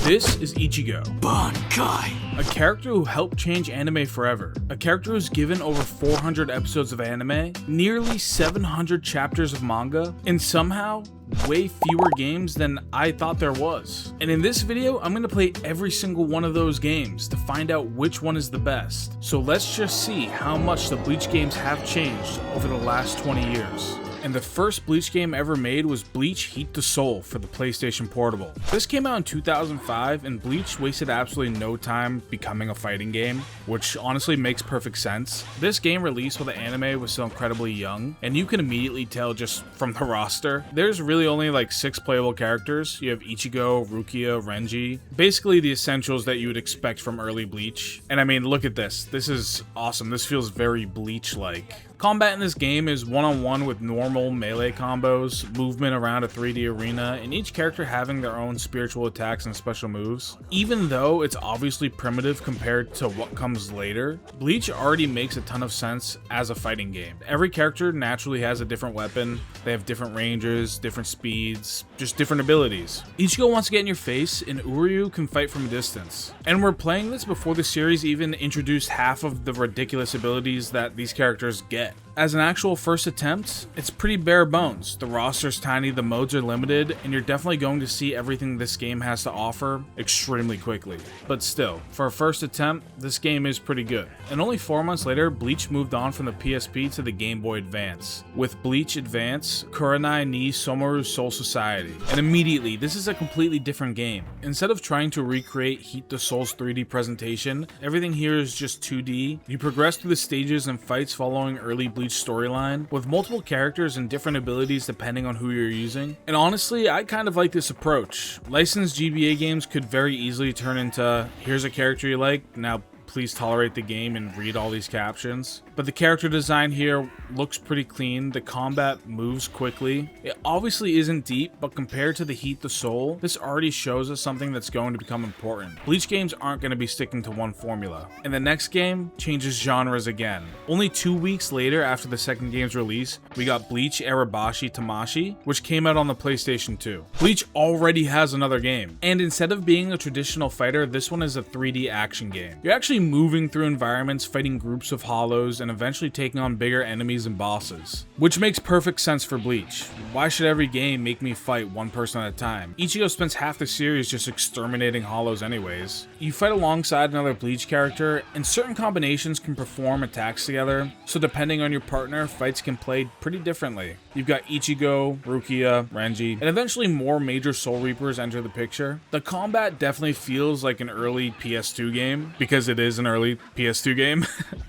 This is Ichigo, Bankai, a character who helped change anime forever, a character who's given over 400 episodes of anime, nearly 700 chapters of manga, and somehow way fewer games than I thought there was. And in this video, I'm gonna play every single one of those games to find out which one is the best. So let's just see how much the Bleach games have changed over the last 20 years. And the first Bleach game ever made was Bleach Heat the Soul for the PlayStation Portable. This came out in 2005, and Bleach wasted absolutely no time becoming a fighting game, which honestly makes perfect sense. This game released while the anime was still incredibly young, and you can immediately tell just from the roster. There's really only like 6 playable characters. You have Ichigo, Rukia, Renji, basically the essentials that you would expect from early Bleach. And I mean, look at this. This is awesome. This feels very Bleach-like. Combat in this game is one-on-one with normal melee combos, movement around a 3D arena, and each character having their own spiritual attacks and special moves. Even though it's obviously primitive compared to what comes later, Bleach already makes a ton of sense as a fighting game. Every character naturally has a different weapon, they have different ranges, different speeds, just different abilities. Ichigo wants to get in your face, and Uryu can fight from a distance. And we're playing this before the series even introduced half of the ridiculous abilities that these characters get. As an actual first attempt, it's pretty bare bones. The roster's tiny, the modes are limited, and you're definitely going to see everything this game has to offer extremely quickly. But still, for a first attempt, this game is pretty good. And only 4 months later, Bleach moved on from the PSP to the Game Boy Advance, with Bleach Advance, Kurenai ni Somaru Soul Society. And immediately, this is a completely different game. Instead of trying to recreate Heat the Soul's 3D presentation, everything here is just 2D. You progress through the stages and fights following early Bleach storyline, with multiple characters and different abilities depending on who you're using. And honestly, I kind of like this approach. Licensed GBA games could very easily turn into, here's a character you like, now please tolerate the game and read all these captions. But the character design here looks pretty clean, the combat moves quickly. It obviously isn't deep, but compared to the Heat the Soul, this already shows us something that's going to become important. Bleach games aren't going to be sticking to one formula. And the next game changes genres again. Only 2 weeks later after the second game's release, we got Bleach Erabareshi Tamashii, which came out on the PlayStation 2. Bleach already has another game. And instead of being a traditional fighter, this one is a 3D action game. You're actually moving through environments, fighting groups of hollows, and eventually taking on bigger enemies and bosses. Which makes perfect sense for Bleach. Why should every game make me fight one person at a time? Ichigo spends half the series just exterminating hollows anyways. You fight alongside another Bleach character, and certain combinations can perform attacks together, so depending on your partner, fights can play pretty differently. You've got Ichigo, Rukia, Renji, and eventually more major Soul Reapers enter the picture. The combat definitely feels like an early PS2 game, because it is an early PS2 game.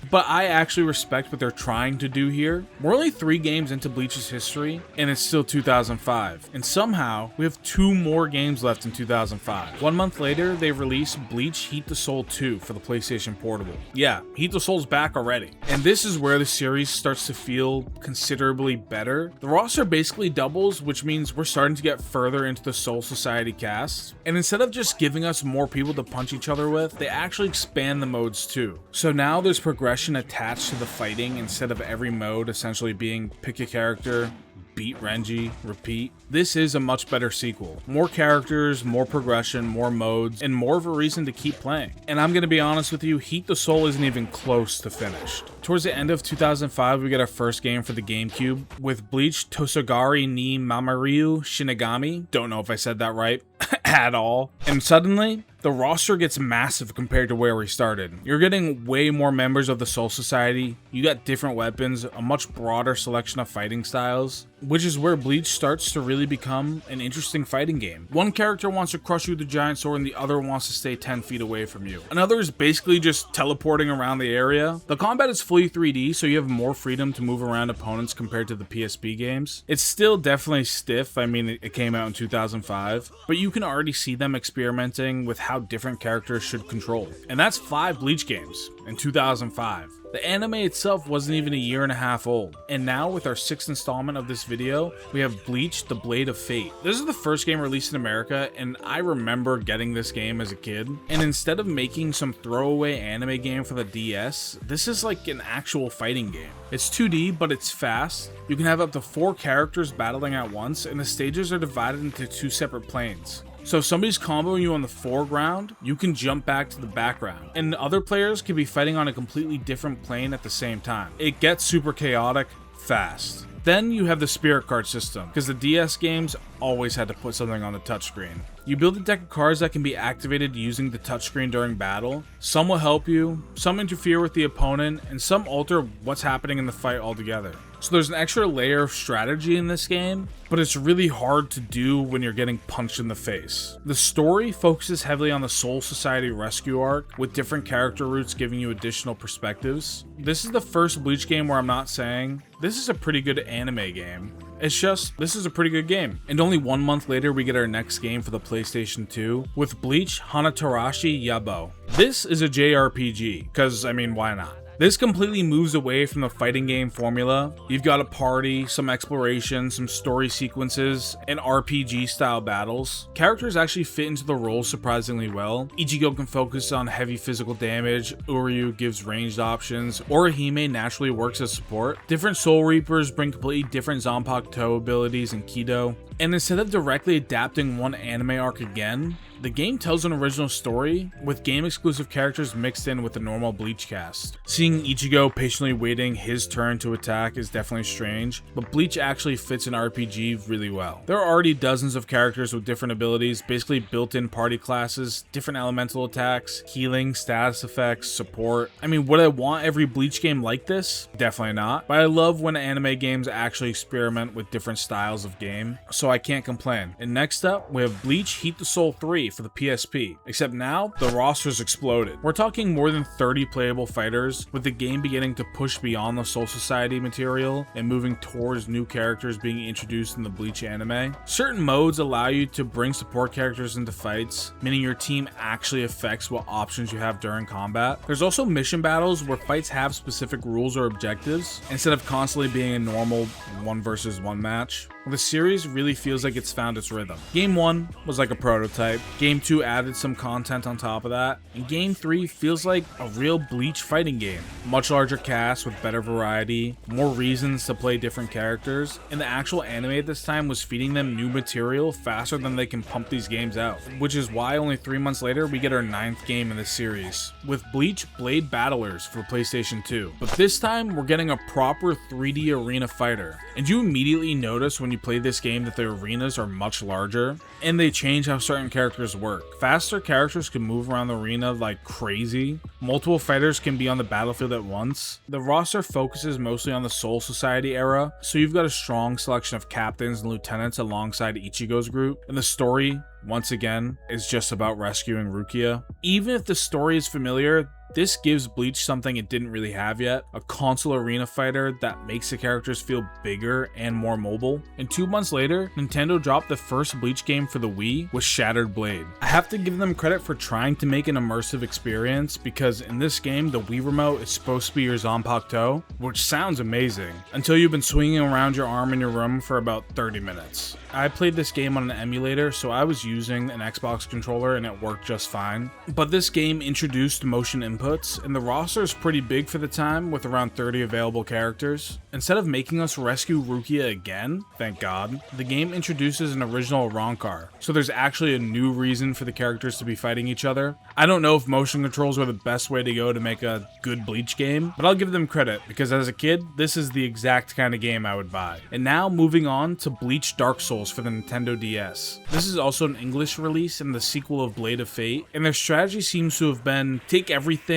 But I actually respect what they're trying to do here. We're only 3 games into Bleach's history, and it's still 2005. And somehow, we have 2 more games left in 2005. 1 month later, they released Bleach Heat the Soul 2 for the PlayStation Portable. Yeah, Heat the Soul's back already. And this is where the series starts to feel considerably better. The roster basically doubles, which means we're starting to get further into the Soul Society cast. And instead of just giving us more people to punch each other with, they actually expand the modes too. So now there's progression attached to the fighting instead of every mode essentially being pick a character, beat Renji, repeat. This is a much better sequel. More characters, more progression, more modes, and more of a reason to keep playing. And I'm gonna be honest with you, Heat the Soul isn't even close to finished. Towards the end of 2005, we get our first game for the GameCube with Bleach Tasogare ni Mamieru Shinigami. Don't know if I said that right at all. And suddenly, the roster gets massive compared to where we started. You're getting way more members of the Soul Society, you got different weapons, a much broader selection of fighting styles, which is where Bleach starts to really become an interesting fighting game. One character wants to crush you with a giant sword and the other wants to stay 10 feet away from you. Another is basically just teleporting around the area. The combat is fully 3D, so you have more freedom to move around opponents compared to the PSP games. It's still definitely stiff, I mean it came out in 2005, but you can already see them experimenting with how different characters should control. And that's 5 Bleach games in 2005. The anime itself wasn't even a year and a half old. And now with our 6th installment of this video, we have Bleach the Blade of Fate. This is the first game released in America, and I remember getting this game as a kid. And instead of making some throwaway anime game for the DS, this is like an actual fighting game. It's 2D, but it's fast. You can have up to 4 characters battling at once, and the stages are divided into 2 separate planes. So if somebody's comboing you on the foreground, you can jump back to the background, and other players can be fighting on a completely different plane at the same time. It gets super chaotic fast. Then you have the spirit card system, because the DS games always had to put something on the touchscreen. You build a deck of cards that can be activated using the touchscreen during battle. Some will help you, some interfere with the opponent, and some alter what's happening in the fight altogether. So there's an extra layer of strategy in this game, but it's really hard to do when you're getting punched in the face. The story focuses heavily on the Soul Society rescue arc, with different character routes giving you additional perspectives. This is the first Bleach game where I'm not saying, this is a pretty good anime game. It's just, this is a pretty good game. And only 1 month later, we get our next game for the PlayStation 2 with Bleach Hanatareshi Yabou. This is a JRPG, because I mean, why not? This completely moves away from the fighting game formula. You've got a party, some exploration, some story sequences, and RPG style battles. Characters actually fit into the roles surprisingly well. Ichigo can focus on heavy physical damage, Uryu gives ranged options, Orihime naturally works as support. Different Soul Reapers bring completely different Zanpakuto abilities and Kido. And instead of directly adapting one anime arc again, the game tells an original story, with game-exclusive characters mixed in with the normal Bleach cast. Seeing Ichigo patiently waiting his turn to attack is definitely strange, but Bleach actually fits an RPG really well. There are already dozens of characters with different abilities, basically built-in party classes, different elemental attacks, healing, status effects, support. I mean, would I want every Bleach game like this? Definitely not, but I love when anime games actually experiment with different styles of game, so I can't complain. And next up, we have Bleach Heat the Soul 3 for the PSP, except now the roster's exploded. We're talking more than 30 playable fighters, with the game beginning to push beyond the Soul Society material and moving towards new characters being introduced in the Bleach anime. Certain modes allow you to bring support characters into fights, meaning your team actually affects what options you have during combat. There's also mission battles where fights have specific rules or objectives, instead of constantly being a normal 1 versus 1 match. The series really feels like it's found its rhythm. Game 1 was like a prototype, Game 2 added some content on top of that, and Game 3 feels like a real Bleach fighting game. Much larger cast with better variety, more reasons to play different characters, and the actual anime at this time was feeding them new material faster than they can pump these games out, which is why only 3 months later we get our 9th game in this series, with Bleach Blade Battlers for PlayStation 2. But this time we're getting a proper 3D arena fighter, and you immediately notice when you play this game that the arenas are much larger, and they change how certain characters work. Faster characters can move around the arena like crazy. Multiple fighters can be on the battlefield at once. The roster focuses mostly on the Soul Society era, so you've got a strong selection of captains and lieutenants alongside Ichigo's group, and the story, once again, is just about rescuing Rukia. Even if the story is familiar, this gives Bleach something it didn't really have yet, a console arena fighter that makes the characters feel bigger and more mobile. And 2 months later, Nintendo dropped the first Bleach game for the Wii with Shattered Blade. I have to give them credit for trying to make an immersive experience, because in this game, the Wii remote is supposed to be your Zanpakuto, which sounds amazing, until you've been swinging around your arm in your room for about 30 minutes. I played this game on an emulator, so I was using an Xbox controller and it worked just fine. But this game introduced motion inputs, and the roster is pretty big for the time, with around 30 available characters. Instead of making us rescue Rukia again, thank God, the game introduces an original Rancor, so there's actually a new reason for the characters to be fighting each other. I don't know if motion controls were the best way to go to make a good Bleach game, but I'll give them credit, because as a kid, this is the exact kind of game I would buy. And now moving on to Bleach Dark Souls for the Nintendo DS. This is also an English release and the sequel of Blade of Fate, and their strategy seems to have been take everything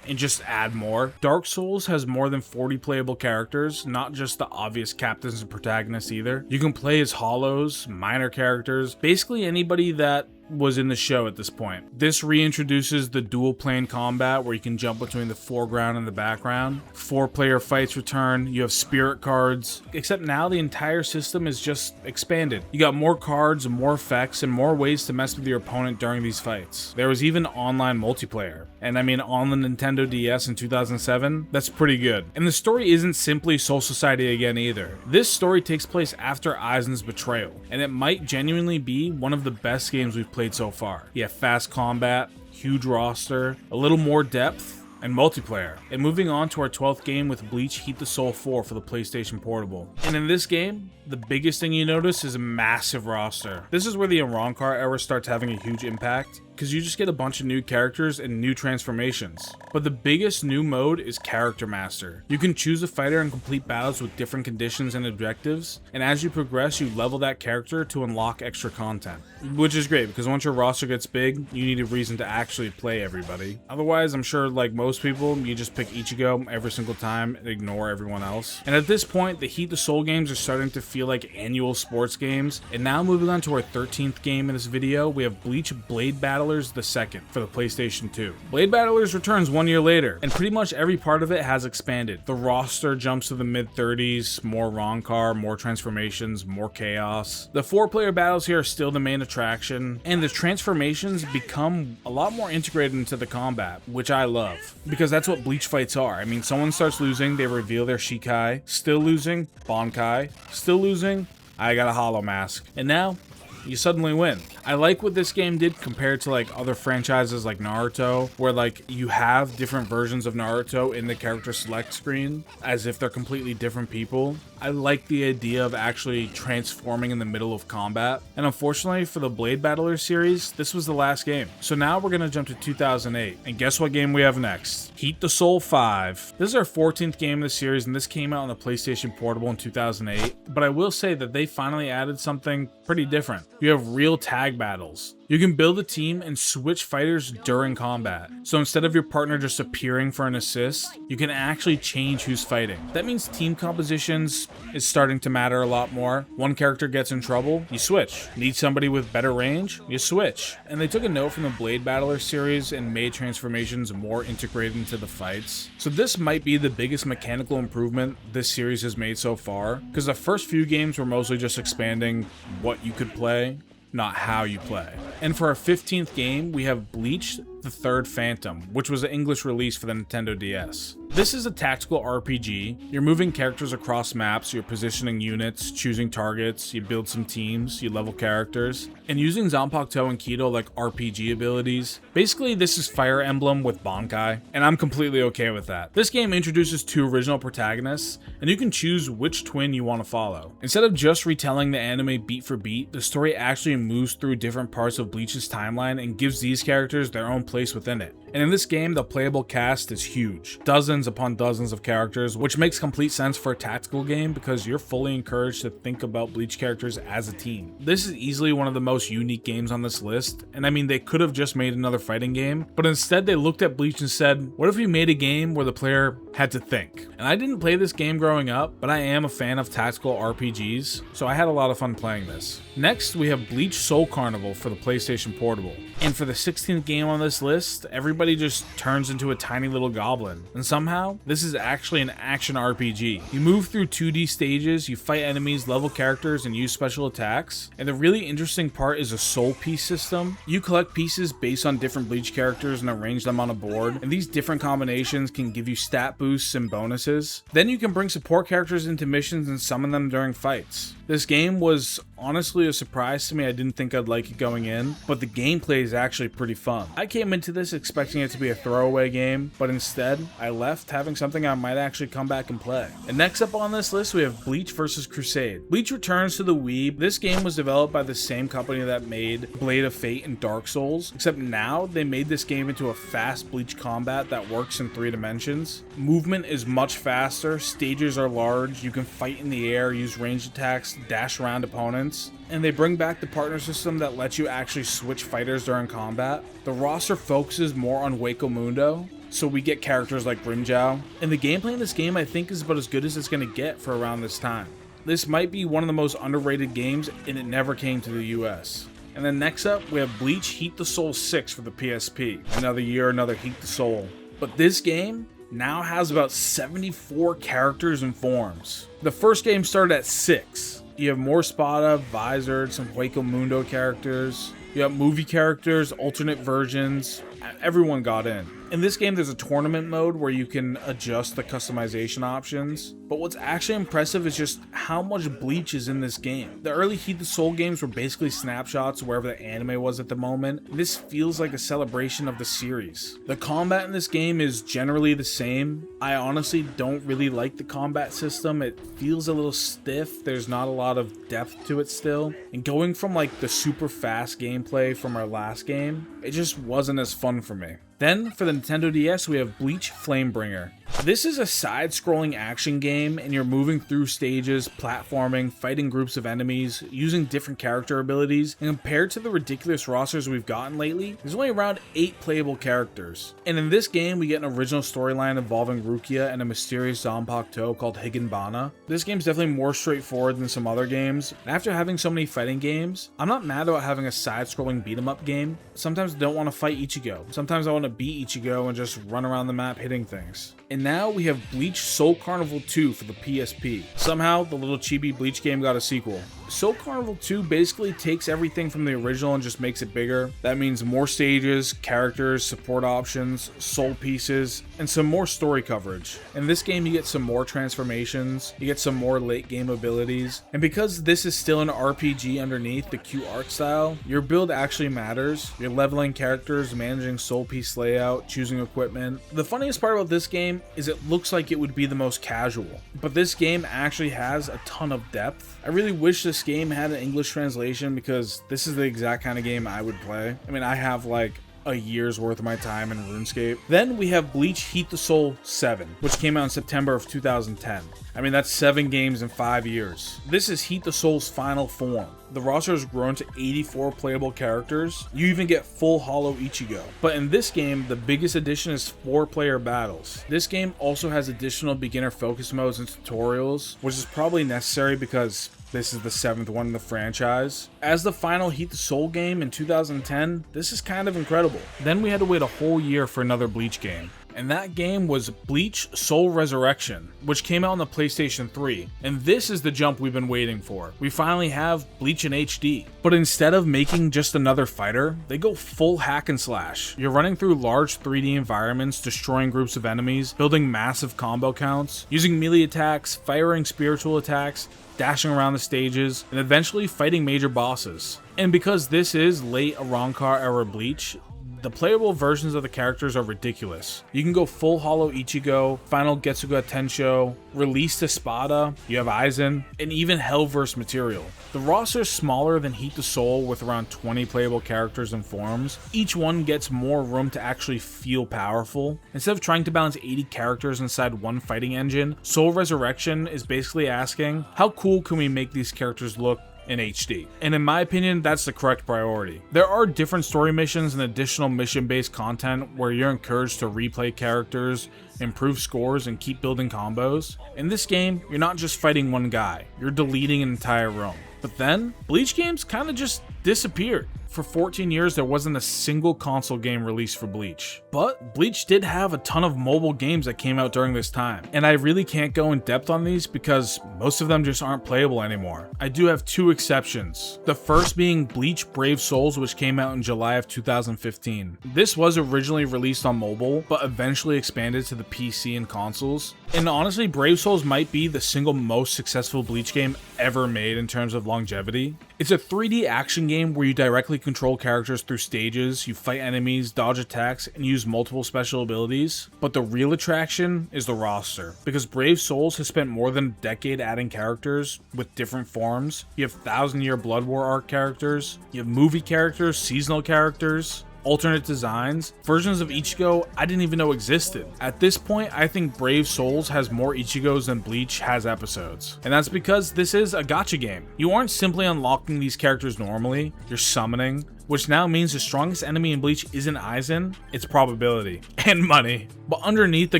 and just add more. Dark Souls has more than 40 playable characters, not just the obvious captains and protagonists either. You can play as hollows, minor characters, basically anybody that was in the show at this point. This reintroduces the dual plane combat where you can jump between the foreground and the background. 4-player fights return, you have spirit cards, except now the entire system is just expanded. You got more cards, more effects, and more ways to mess with your opponent during these fights. There was even online multiplayer, and I mean on the Nintendo DS in 2007, that's pretty good. And the story isn't simply Soul Society again either. This story takes place after Aizen's betrayal, and it might genuinely be one of the best games we've played so far. You have fast combat, huge roster, a little more depth, and multiplayer. And moving on to our 12th game with Bleach Heat the Soul 4 for the PlayStation Portable. And in this game, the biggest thing you notice is a massive roster. This is where the Arrancar era starts having a huge impact, because you just get a bunch of new characters and new transformations. But the biggest new mode is Character Master. You can choose a fighter and complete battles with different conditions and objectives, and as you progress, you level that character to unlock extra content. Which is great, because once your roster gets big, you need a reason to actually play everybody. Otherwise, I'm sure like most people, you just pick Ichigo every single time and ignore everyone else. And at this point, the Heat the Soul games are starting to feel like annual sports games. And now moving on to our 13th game in this video, we have Bleach Blade Battlers the Second for the PlayStation 2. Blade Battlers returns 1 year later, and pretty much every part of it has expanded. The roster jumps to the mid-30s, more Roncar, more transformations, more chaos. The 4-player battles here are still the main attraction, and the transformations become a lot more integrated into the combat, which I love, because that's what Bleach fights are. I mean, someone starts losing, they reveal their Shikai, still losing, Bankai, still losing, I got a Hollow Mask, and now you suddenly win. I like what this game did compared to like other franchises like Naruto, where like you have different versions of Naruto in the character select screen as if they're completely different people. I like the idea of actually transforming in the middle of combat. And unfortunately for the Blade Battler series, this was the last game. So now we're gonna jump to 2008. And guess what game we have next? Heat the Soul 5. This is our 14th game in the series, and this came out on the PlayStation Portable in 2008. But I will say that they finally added something pretty different. You have real tag battles. You can build a team and switch fighters during combat. So instead of your partner just appearing for an assist, you can actually change who's fighting. That means team compositions is starting to matter a lot more. One character gets in trouble, you switch. Need somebody with better range, you switch. And they took a note from the Blade Battler series and made transformations more integrated into the fights. So this might be the biggest mechanical improvement this series has made so far, because the first few games were mostly just expanding what you could play, not how you play. And for our 15th game, we have Bleach the Third Phantom, which was an English release for the Nintendo DS. This is a tactical RPG. You're moving characters across maps, you're positioning units, choosing targets, you build some teams, you level characters, and using Zanpakuto and Kido like RPG abilities. Basically, this is Fire Emblem with Bankai, and I'm completely okay with that. This game introduces 2 original protagonists, and you can choose which twin you want to follow. Instead of just retelling the anime beat for beat, the story actually moves through different parts of Bleach's timeline and gives these characters their own place within it. And in this game, the playable cast is huge. Dozens upon dozens of characters, which makes complete sense for a tactical game because you're fully encouraged to think about Bleach characters as a team. This is easily one of the most unique games on this list, and I mean, they could have just made another fighting game, but instead they looked at Bleach and said, what if we made a game where the player had to think? And I didn't play this game growing up, but I am a fan of tactical RPGs, so I had a lot of fun playing this. Next, we have Bleach Soul Carnival for the PlayStation Portable. And for the 16th game on this list, everybody just turns into a tiny little goblin. And somehow, this is actually an action RPG. You move through 2D stages, you fight enemies, level characters, and use special attacks. And the really interesting part is a soul piece system. You collect pieces based on different Bleach characters and arrange them on a board. And these different combinations can give you stat boosts and bonuses. Then you can bring support characters into missions and summon them during fights. This game was honestly a surprise to me. I didn't think I'd like it going in, but the gameplay is actually pretty fun. I came into this expecting it to be a throwaway game, but instead, I left having something I might actually come back and play. And next up on this list, we have Bleach vs. Crusade. Bleach returns to the Wii. This game was developed by the same company that made Blade of Fate and Dark Souls, except now they made this game into a fast Bleach combat that works in 3 dimensions. Movement is much faster, stages are large, you can fight in the air, use ranged attacks, dash around opponents, and they bring back the partner system that lets you actually switch fighters during combat. The roster focuses more on Hueco Mundo, so we get characters like Grimmjow, and the gameplay in this game I think is about as good as it's going to get for around this time. This might be one of the most underrated games, and it never came to the US. And then next up, we have Bleach Heat the Soul 6 for the PSP. Another year, another Heat the Soul. But this game now has about 74 characters and forms. The first game started at 6. You have more Spada, Visored, some Hueco Mundo characters. You have movie characters, alternate versions. Everyone got in. In this game, there's a tournament mode where you can adjust the customization options, but what's actually impressive is just how much Bleach is in this game. The early Heat the Soul games were basically snapshots of wherever the anime was at the moment. This feels like a celebration of the series. The combat in this game is generally the same. I honestly don't really like the combat system. It feels a little stiff. There's not a lot of depth to it still. And going from like the super fast gameplay from our last game, it just wasn't as fun for me. Then, for the Nintendo DS, we have Bleach Flamebringer. This is a side-scrolling action game, and you're moving through stages, platforming, fighting groups of enemies, using different character abilities, and compared to the ridiculous rosters we've gotten lately, there's only around 8 playable characters. And in this game, we get an original storyline involving Rukia and a mysterious Zanpakuto called Higanbana. This game's definitely more straightforward than some other games, and after having so many fighting games, I'm not mad about having a side-scrolling beat-em-up game. Sometimes I don't want to fight Ichigo. Sometimes I want to beat Ichigo and just run around the map hitting things. And now we have Bleach Soul Carnival 2 for the PSP. Somehow, the little chibi Bleach game got a sequel. Soul Carnival 2 basically takes everything from the original and just makes it bigger. That means more stages, characters, support options, soul pieces, and some more story coverage. In this game, you get some more transformations, you get some more late game abilities, and because this is still an RPG underneath the cute art style, your build actually matters. You're leveling characters, managing soul piece layout, choosing equipment. The funniest part about this game is it looks like it would be the most casual, but this game actually has a ton of depth. I really wish this game had an English translation because this is the exact kind of game I would play. I mean, I have like a year's worth of my time in RuneScape. Then we have Bleach Heat the Soul 7, which came out in September of 2010. I mean, that's 7 games in 5 years. This is Heat the Soul's final form. The roster has grown to 84 playable characters. You even get full Hollow Ichigo. But in this game, the biggest addition is 4-player battles. This game also has additional beginner focus modes and tutorials, which is probably necessary because this is the 7th one in the franchise. As the final Heat the Soul game in 2010, this is kind of incredible. Then we had to wait a whole year for another Bleach game. And that game was Bleach Soul Resurreccion, which came out on the PlayStation 3. And this is the jump we've been waiting for. We finally have Bleach in HD. But instead of making just another fighter, they go full hack and slash. You're running through large 3D environments, destroying groups of enemies, building massive combo counts, using melee attacks, firing spiritual attacks, dashing around the stages, and eventually fighting major bosses. And because this is late Arrancar era Bleach, the playable versions of the characters are ridiculous. You can go full Hollow Ichigo, Final Getsuga Tensho, Release to Espada, you have Aizen, and even Hellverse material. The roster is smaller than Heat the Soul with around 20 playable characters and forms. Each one gets more room to actually feel powerful. Instead of trying to balance 80 characters inside one fighting engine, Soul Resurreccion is basically asking, how cool can we make these characters look in HD? And in my opinion, that's the correct priority. There are different story missions and additional mission-based content where you're encouraged to replay characters, improve scores, and keep building combos. In this game, you're not just fighting one guy, you're deleting an entire room. But then, Bleach games kind of just disappeared. For 14 years, there wasn't a single console game released for Bleach. But Bleach did have a ton of mobile games that came out during this time. And I really can't go in depth on these because most of them just aren't playable anymore. I do have 2 exceptions. The first being Bleach Brave Souls, which came out in July of 2015. This was originally released on mobile, but eventually expanded to the PC and consoles. And honestly, Brave Souls might be the single most successful Bleach game ever made in terms of longevity. It's a 3D action game where you directly control characters through stages, you fight enemies, dodge attacks, and use multiple special abilities. But the real attraction is the roster, because Brave Souls has spent more than a decade adding characters with different forms. You have 1000-year Blood War arc characters, you have movie characters, seasonal characters, alternate designs, versions of Ichigo I didn't even know existed. At this point, I think Brave Souls has more Ichigos than Bleach has episodes. And that's because this is a gacha game. You aren't simply unlocking these characters normally, you're summoning, which now means the strongest enemy in Bleach isn't Aizen, it's probability and money. But underneath the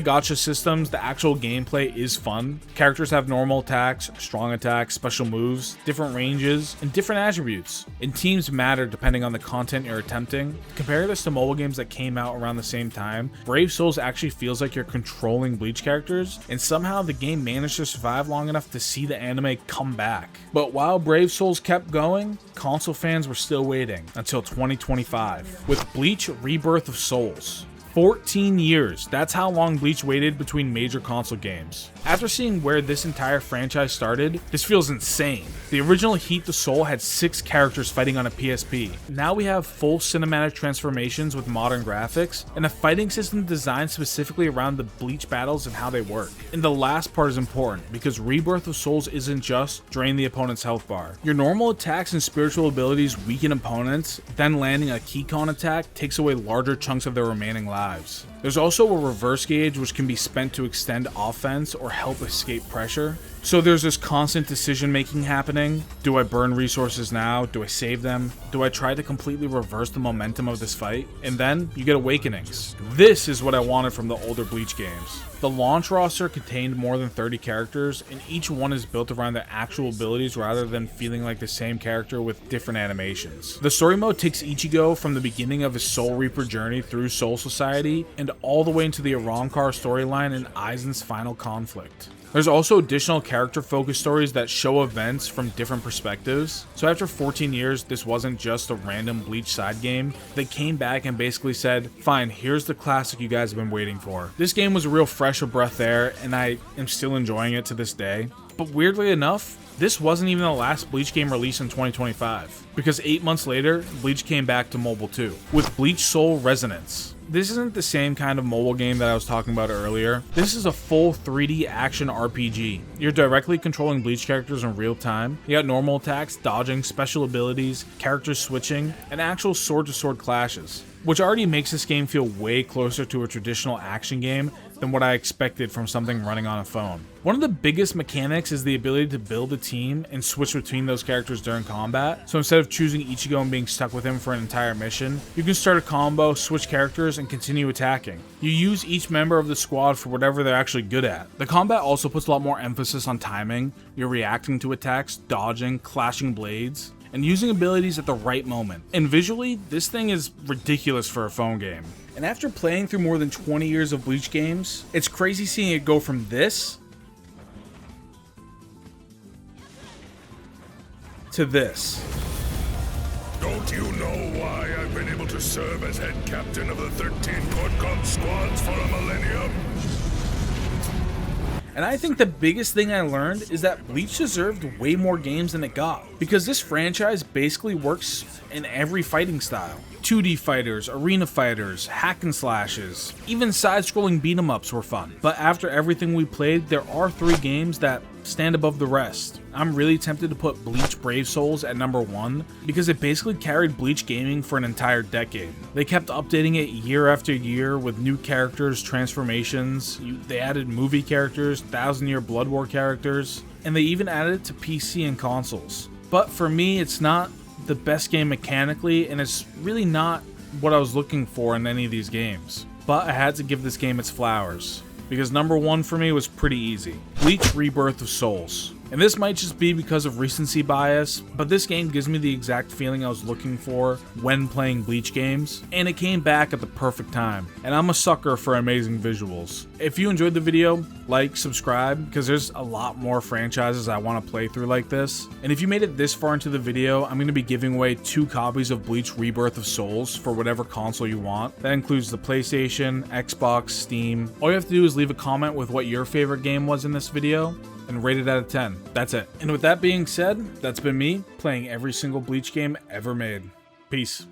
gacha systems, the actual gameplay is fun. Characters have normal attacks, strong attacks, special moves, different ranges, and different attributes. And teams matter depending on the content you're attempting. Compare this to mobile games that came out around the same time. Brave Souls actually feels like you're controlling Bleach characters, and somehow the game managed to survive long enough to see the anime come back. But while Brave Souls kept going, console fans were still waiting until 2025 with Bleach REbirth of Souls. 14 years. That's how long Bleach waited between major console games. After seeing where this entire franchise started, this feels insane. The original Heat the Soul had 6 characters fighting on a PSP. Now we have full cinematic transformations with modern graphics, and a fighting system designed specifically around the Bleach battles and how they work. And the last part is important, because REbirth of Souls isn't just drain the opponent's health bar. Your normal attacks and spiritual abilities weaken opponents, then landing a Keycon attack takes away larger chunks of their remaining lives. There's also a reverse gauge which can be spent to extend offense or help escape pressure. So there's this constant decision making happening. Do I burn resources now? Do I save them? Do I try to completely reverse the momentum of this fight? And then you get awakenings. This is what I wanted from the older Bleach games. The launch roster contained more than 30 characters, and each one is built around their actual abilities rather than feeling like the same character with different animations. The story mode takes Ichigo from the beginning of his Soul Reaper journey through Soul Society and all the way into the Arrancar storyline and Aizen's final conflict. There's also additional character-focused stories that show events from different perspectives. So after 14 years, this wasn't just a random Bleach side game. They came back and basically said, fine, here's the classic you guys have been waiting for. This game was a real fresh of breath air, and I am still enjoying it to this day. But weirdly enough, this wasn't even the last Bleach game released in 2025, because 8 months later, Bleach came back to mobile too, with Bleach Soul Resonance. This isn't the same kind of mobile game that I was talking about earlier. This is a full 3D action RPG. You're directly controlling Bleach characters in real time. You got normal attacks, dodging, special abilities, characters switching, and actual sword-to-sword clashes, which already makes this game feel way closer to a traditional action game than what I expected from something running on a phone. One of the biggest mechanics is the ability to build a team and switch between those characters during combat. So instead of choosing Ichigo and being stuck with him for an entire mission, you can start a combo, switch characters, and continue attacking. You use each member of the squad for whatever they're actually good at. The combat also puts a lot more emphasis on timing. You're reacting to attacks, dodging, clashing blades, and using abilities at the right moment. And visually, this thing is ridiculous for a phone game. And after playing through more than 20 years of Bleach games, it's crazy seeing it go from this to this. Don't you know why I've been able to serve as head captain of the 13 Court squads for a millennium? And I think the biggest thing I learned is that Bleach deserved way more games than it got, because this franchise basically works in every fighting style. 2D fighters, arena fighters, hack and slashes, even side-scrolling beat-em-ups were fun. But after everything we played, there are 3 games that stand above the rest. I'm really tempted to put Bleach Brave Souls at number 1 because it basically carried Bleach gaming for an entire decade. They kept updating it year after year with new characters, transformations, they added movie characters, 1000-Year Blood War characters, and they even added it to PC and consoles. But for me, it's not the best game mechanically, and it's really not what I was looking for in any of these games. But I had to give this game its flowers, because number 1 for me was pretty easy. Bleach REbirth of Souls. And this might just be because of recency bias, but this game gives me the exact feeling I was looking for when playing Bleach games, and it came back at the perfect time. And I'm a sucker for amazing visuals. If you enjoyed the video, like, subscribe, because there's a lot more franchises I want to play through like this. And if you made it this far into the video, I'm going to be giving away 2 copies of Bleach REbirth of Souls for whatever console you want. That includes the PlayStation, Xbox, Steam. All you have to do is leave a comment with what your favorite game was in this video, and rate it out of 10. That's it. And with that being said, that's been me playing every single Bleach game ever made. Peace.